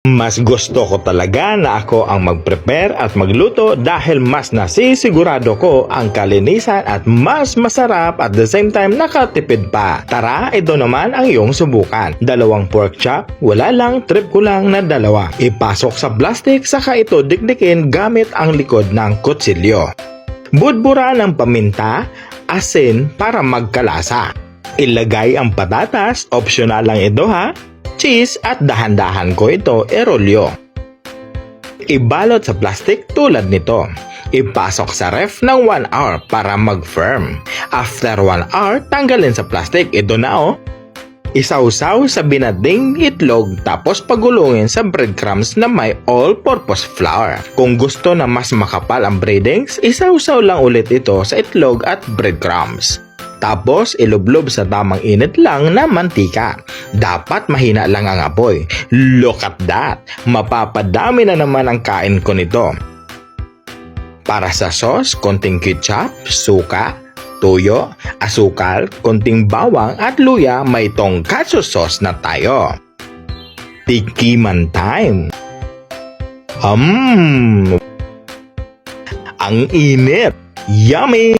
Mas gusto ko talaga na ako ang mag-prepare at magluto dahil mas nasisigurado ko ang kalinisan at mas masarap at the same time nakatipid pa. Tara, ito naman ang iyong subukan. 2 pork chop, wala lang, trip ko lang na 2. Ipasok sa plastic saka ito dikdikin gamit ang likod ng kutsilyo. Budbura ng paminta, asin para magkalasa. Ilagay ang patatas, optional lang ito ha. Cheese at dahan-dahan ko ito erolyo. Ibalot sa plastic tulad nito. Ipasok sa ref ng 1 hour para mag-firm. After 1 hour, tanggalin sa plastic. Ito na oh. Isawsaw sa binading itlog tapos pagulungin sa breadcrumbs na may all-purpose flour. Kung gusto na mas makapal ang breadings, isawsaw lang ulit ito sa itlog at breadcrumbs. Tapos ilublob sa tamang init lang na mantika. Dapat mahina lang ang apoy. Look at that! Mapapadami na naman ang kain ko nito. Para sa sauce, konting ketchup, suka, toyo, asukal, konting bawang at luya, may tonkatsu sauce na tayo. Tikiman time! Ang init! Yummy!